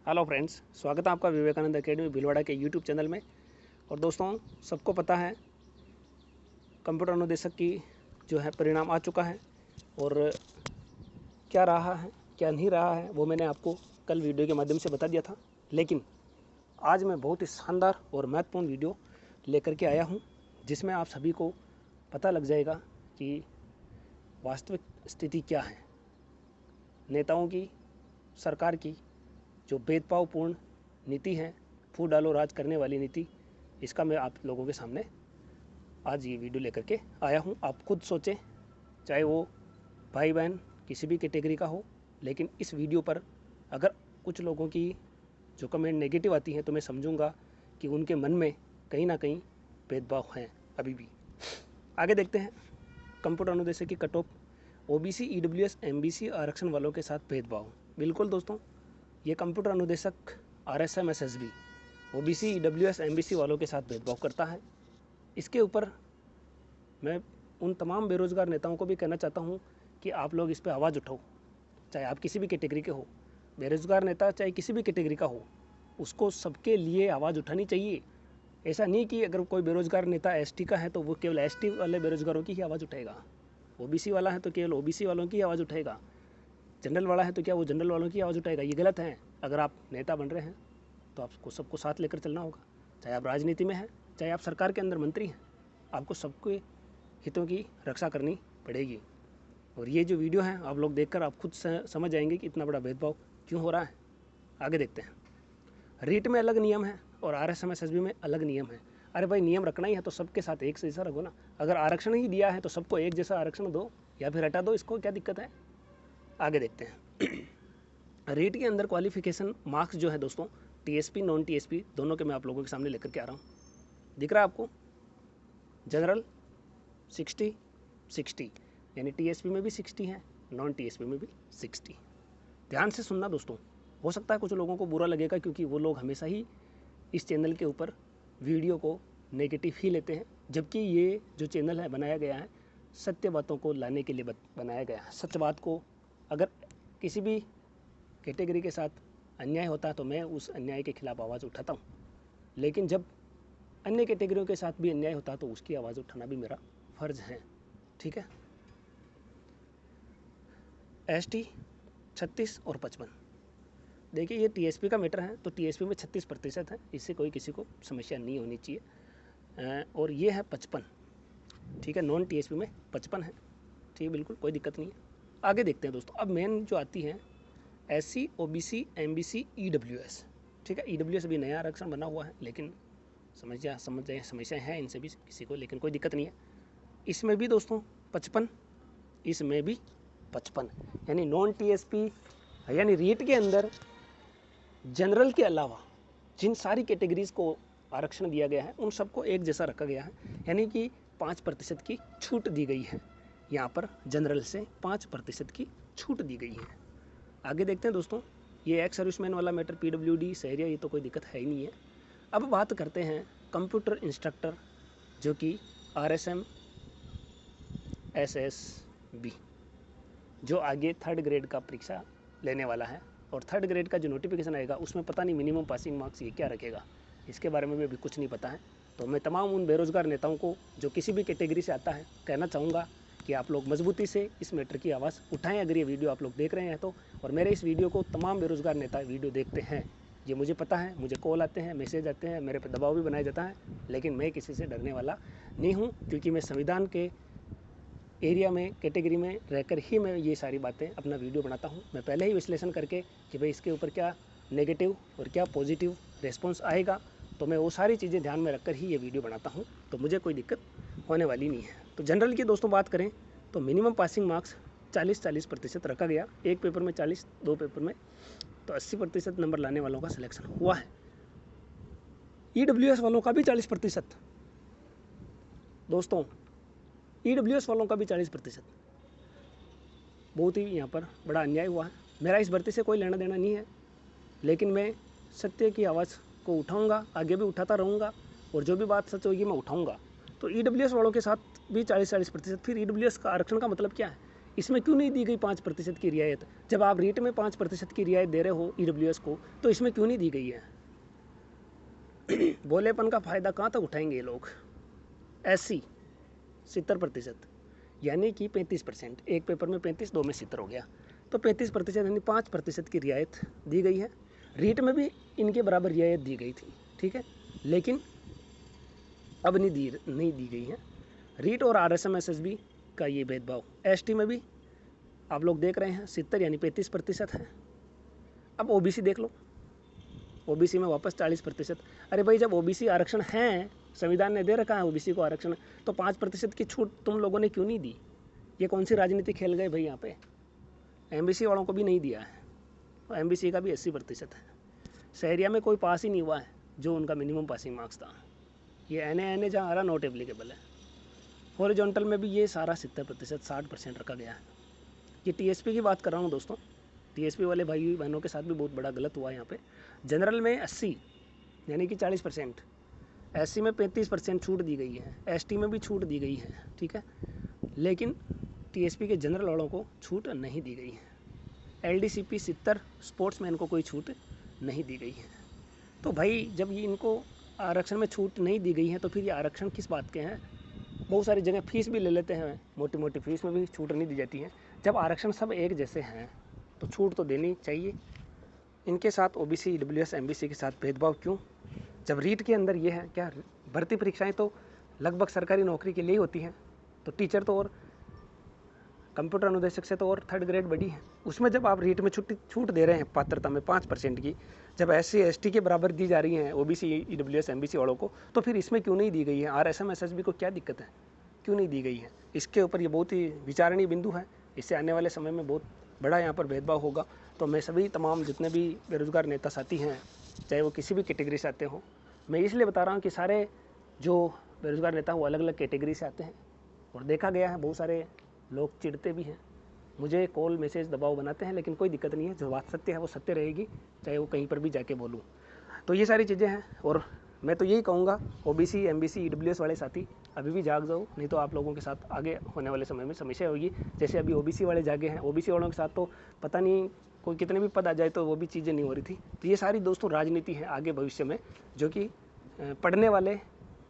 Hello friends, स्वागत है आपका विवेकानंद एकेडमी भीलवाड़ा के यूट्यूब चैनल में। और दोस्तों, सबको पता है कंप्यूटर अनुदेशक की जो है परिणाम आ चुका है और क्या रहा है क्या नहीं रहा है वो मैंने आपको कल वीडियो के माध्यम से बता दिया था। लेकिन आज मैं बहुत ही शानदार और महत्वपूर्ण वीडियो लेकर के आया हूँ, जिसमें आप सभी को पता लग जाएगा कि वास्तविक स्थिति क्या है। नेताओं की, सरकार की जो भेदभावपूर्ण नीति है, फूट डालो राज करने वाली नीति, इसका मैं आप लोगों के सामने आज ये वीडियो लेकर के आया हूँ। आप खुद सोचें, चाहे वो भाई बहन किसी भी कैटेगरी का हो, लेकिन इस वीडियो पर अगर कुछ लोगों की जो कमेंट नेगेटिव आती हैं तो मैं समझूंगा कि उनके मन में कहीं ना कहीं भेदभाव हैं अभी भी। आगे देखते हैं। कंप्यूटर अनुदेशक की cut off, OBC, EWS, MBC आरक्षण वालों के साथ भेदभाव। बिल्कुल दोस्तों, ये कंप्यूटर अनुदेशक RSM SSB OBC, EWS, MBC वालों के साथ भेदभाव करता है। इसके ऊपर मैं उन तमाम बेरोजगार नेताओं को भी कहना चाहता हूँ कि आप लोग इस पर आवाज़ उठाओ। चाहे आप किसी भी कैटेगरी के हो, बेरोजगार नेता चाहे किसी भी कैटेगरी का हो, उसको सबके लिए आवाज़ उठानी चाहिए। ऐसा नहीं कि अगर कोई बेरोजगार नेता एसटी का है तो वो केवल एसटी वाले बेरोजगारों की ही आवाज़ उठाएगा, ओबीसी वाला है तो केवल ओबीसी वालों की आवाज़ उठाएगा, जनरल वाला है तो क्या वो जनरल वालों की आवाज़ उठाएगा। ये गलत है। अगर आप नेता बन रहे हैं तो आपको सबको साथ लेकर चलना होगा। चाहे आप राजनीति में हैं, चाहे आप सरकार के अंदर मंत्री हैं, आपको सबके हितों की रक्षा करनी पड़ेगी। और ये जो वीडियो है आप लोग देखकर आप खुद समझ जाएंगे कि इतना बड़ा भेदभाव क्यों हो रहा है। आगे देखते हैं। रीट में अलग नियम है और आरएसएम एसएसबी में अलग नियम है। अरे भाई, नियम रखना ही है तो सबके साथ एक जैसा रखो ना। अगर आरक्षण ही दिया है तो सबको एक जैसा आरक्षण दो या फिर हटा दो, इसको क्या दिक्कत है। आगे देखते हैं। रीट के अंदर क्वालिफिकेशन मार्क्स जो है दोस्तों, टीएसपी नॉन टीएसपी दोनों के मैं आप लोगों के सामने लेकर के आ रहा हूँ। दिख रहा है आपको? जनरल 60 यानी टीएसपी में भी 60 है, नॉन टीएसपी में भी 60। ध्यान से सुनना दोस्तों, हो सकता है कुछ लोगों को बुरा लगेगा क्योंकि वो लोग हमेशा ही इस चैनल के ऊपर वीडियो को नेगेटिव ही लेते हैं, जबकि ये जो चैनल है बनाया गया है सत्य बातों को लाने के लिए बनाया गया है। सत्य बात को, अगर किसी भी कैटेगरी के साथ अन्याय होता है तो मैं उस अन्याय के खिलाफ आवाज़ उठाता हूँ, लेकिन जब अन्य कैटेगरियों के साथ भी अन्याय होता है तो उसकी आवाज़ उठाना भी मेरा फर्ज है। ठीक है। एसटी 36 और 55। देखिए, ये टीएसपी का मैटर है तो टीएसपी में 36% है, इससे कोई किसी को समस्या नहीं होनी चाहिए। और ये है 55। ठीक है, नॉन टीएसपी में 55 है। ठीक है, बिल्कुल कोई दिक्कत नहीं है। आगे देखते हैं दोस्तों। अब मेन जो आती है एससी, ओबीसी, एमबीसी, ईडब्ल्यूएस। ठीक है, ईडब्ल्यूएस भी नया आरक्षण बना हुआ है, लेकिन समस्या है इनसे भी किसी को, लेकिन कोई दिक्कत नहीं है। इसमें भी दोस्तों 55, इसमें भी 55, यानी नॉन टीएसपी यानी रीट के अंदर जनरल के अलावा जिन सारी कैटेगरीज को आरक्षण दिया गया है उन सबको एक जैसा रखा गया है, यानी कि 5% की छूट दी गई है। यहाँ पर जनरल से 5% की छूट दी गई है। आगे देखते हैं दोस्तों। ये एक्स सर्विसमैन वाला मैटर, पीडब्ल्यूडी, शहरिया, ये तो कोई दिक्कत है ही नहीं है। अब बात करते हैं कंप्यूटर इंस्ट्रक्टर, जो कि आरएसएम एसएसबी, जो आगे 3rd ग्रेड का परीक्षा लेने वाला है। और 3rd ग्रेड का जो नोटिफिकेशन आएगा उसमें पता नहीं मिनिमम पासिंग मार्क्स ये क्या रखेगा, इसके बारे में भी अभी कुछ नहीं पता है। तो मैं तमाम उन बेरोजगार नेताओं को जो किसी भी कैटेगरी से आता है कहना चाहूँगा कि आप लोग मजबूती से इस मैटर की आवाज़ उठाएं, अगर ये वीडियो आप लोग देख रहे हैं तो। और मेरे इस वीडियो को तमाम बेरोजगार नेता वीडियो देखते हैं, ये मुझे पता है। मुझे कॉल आते हैं, मैसेज आते हैं, मेरे पर दबाव भी बनाया जाता है, लेकिन मैं किसी से डरने वाला नहीं हूँ, क्योंकि मैं संविधान के एरिया में, कैटेगरी में रहकर ही मैं ये सारी बातें अपना वीडियो बनाता हूँ। मैं पहले ही विश्लेषण करके कि भाई इसके ऊपर क्या नेगेटिव और क्या पॉजिटिव रिस्पॉन्स आएगा, तो मैं वो सारी चीज़ें ध्यान में रखकर ही ये वीडियो बनाता हूँ, तो मुझे कोई दिक्कत होने वाली नहीं है। तो जनरल की दोस्तों बात करें तो मिनिमम पासिंग मार्क्स 40% रखा गया। एक पेपर में 40, 2 पेपर में, तो 80% नंबर लाने वालों का सिलेक्शन हुआ है। ईडब्ल्यूएस वालों का भी 40% दोस्तों, ईडब्ल्यूएस वालों का भी 40%। बहुत ही यहाँ पर बड़ा अन्याय हुआ है। मेरा इस भर्ती से कोई लेना देना नहीं है, लेकिन मैं सत्य की आवाज़ को उठाऊंगा, आगे भी उठाता रहूँगा, और जो भी बात सच होगी मैं उठाऊंगा। तो ईडब्ल्यूएस वालों के साथ भी 40% फिर ईडब्ल्यूएस का आरक्षण का मतलब क्या है? इसमें क्यों नहीं दी गई 5% की रियायत? जब आप रीट में 5% की रियायत दे रहे हो EWS को, तो इसमें क्यों नहीं दी गई है? भोलेपन का फ़ायदा कहाँ तक उठाएंगे ये लोग? SC 70%, यानी कि 35%। एक पेपर में 35, 2 में 70 हो गया, तो 35% यानी 5% की रियायत दी गई है। रीट में भी इनके बराबर रियायत दी गई थी, ठीक है, लेकिन अब नहीं दी गई है। रीट और RSM-SSB का ये भेदभाव ST में भी आप लोग देख रहे हैं 70 यानी 35% है। अब OBC देख लो, OBC में वापस 40%। अरे भाई, जब OBC आरक्षण है, संविधान ने दे रखा है OBC को आरक्षण, तो 5% की छूट तुम लोगों ने क्यों नहीं दी? ये कौन सी राजनीति खेल गए भाई यहाँ पे? MBC वालों को भी नहीं दिया है, और MBC का भी 80% है। शहरिया में कोई पास ही नहीं हुआ है जो उनका मिनिमम पासिंग मार्क्स था। ये NA जहाँ आ रहा नॉट एप्लीकेबल है। हॉरिजॉन्टल में भी ये सारा 70%, 60% रखा गया है। ये TSP की बात कर रहा हूँ दोस्तों। TSP वाले भाई बहनों के साथ भी बहुत बड़ा गलत हुआ है यहाँ पे। जनरल में 80 यानी कि 40%, SC में 35% छूट दी गई है, ST में भी छूट दी गई है, ठीक है, लेकिन TSP के जनरल वालों को छूट नहीं दी गई है। LDCP 70 स्पोर्ट्समैन को कोई छूट नहीं दी गई है। तो भाई, जब ये इनको आरक्षण में छूट नहीं दी गई है, तो फिर ये आरक्षण किस बात के हैं? बहुत सारी जगह फीस भी ले लेते हैं, मोटी मोटी फीस में भी छूट नहीं दी जाती है। जब आरक्षण सब एक जैसे हैं तो छूट तो देनी चाहिए। इनके साथ OBC, EWS, MBC के साथ भेदभाव क्यों? जब रीट के अंदर ये है, क्या भर्ती परीक्षाएं तो लगभग सरकारी नौकरी के लिए होती हैं, तो टीचर तो और कंप्यूटर अनुदेशक से तो और 3rd ग्रेड बड़ी है। उसमें जब आप रीट में छूट दे रहे हैं पात्रता में 5% की, जब SC ST के बराबर दी जा रही हैं OBC, EWS, MBC वालों को, तो फिर इसमें क्यों नहीं दी गई है? RSM-SSB को क्या दिक्कत है, क्यों नहीं दी गई है? इसके ऊपर ये बहुत ही विचारणीय बिंदु है। इससे आने वाले समय में बहुत बड़ा यहाँ पर भेदभाव होगा। तो मैं सभी तमाम जितने भी बेरोजगार नेता साथी हैं, चाहे वो किसी भी कैटेगरी से आते हों, मैं इसलिए बता रहा हूँ कि सारे जो बेरोजगार नेता वो अलग अलग कैटेगरी से आते हैं, और देखा गया है बहुत सारे लोग चिढ़ते भी हैं, मुझे कॉल मैसेज दबाव बनाते हैं, लेकिन कोई दिक्कत नहीं है। जो बात सत्य है वो सत्य रहेगी, चाहे वो कहीं पर भी जाके बोलूँ। तो ये सारी चीज़ें हैं, और मैं तो यही कहूँगा OBC, MBC, EWS वाले साथी अभी भी जाग जाओ, नहीं तो आप लोगों के साथ आगे होने वाले समय में समस्या होगी। जैसे अभी OBC वाले जागे हैं, OBC वालों के साथ तो पता नहीं कोई कितने भी पद आ जाए तो वो भी चीज़ें नहीं हो रही थी। तो ये सारी दोस्तों राजनीति है आगे भविष्य में, जो कि पढ़ने वाले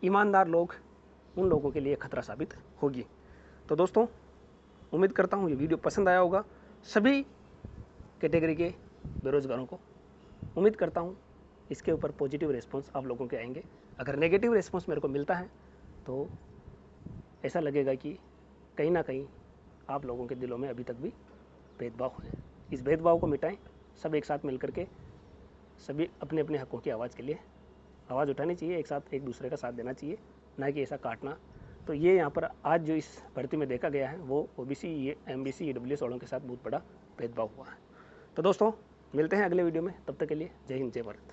ईमानदार लोग, उन लोगों के लिए खतरा साबित होगी। तो दोस्तों, उम्मीद करता हूँ ये वीडियो पसंद आया होगा सभी कैटेगरी के बेरोजगारों को। उम्मीद करता हूँ इसके ऊपर पॉजिटिव रिस्पांस आप लोगों के आएंगे। अगर नेगेटिव रिस्पांस मेरे को मिलता है तो ऐसा लगेगा कि कहीं ना कहीं आप लोगों के दिलों में अभी तक भी भेदभाव है। इस भेदभाव को मिटाएं, सब एक साथ मिलकर के सभी अपने अपने हकों की आवाज़ के लिए आवाज़ उठानी चाहिए, एक साथ एक दूसरे का साथ देना चाहिए, ना कि ऐसा काटना। तो ये यहाँ पर आज जो इस भर्ती में देखा गया है वो OBC, MBC, EWS वालों के साथ बहुत बड़ा भेदभाव हुआ है। तो दोस्तों, मिलते हैं अगले वीडियो में, तब तक के लिए जय हिंद, जय भारत।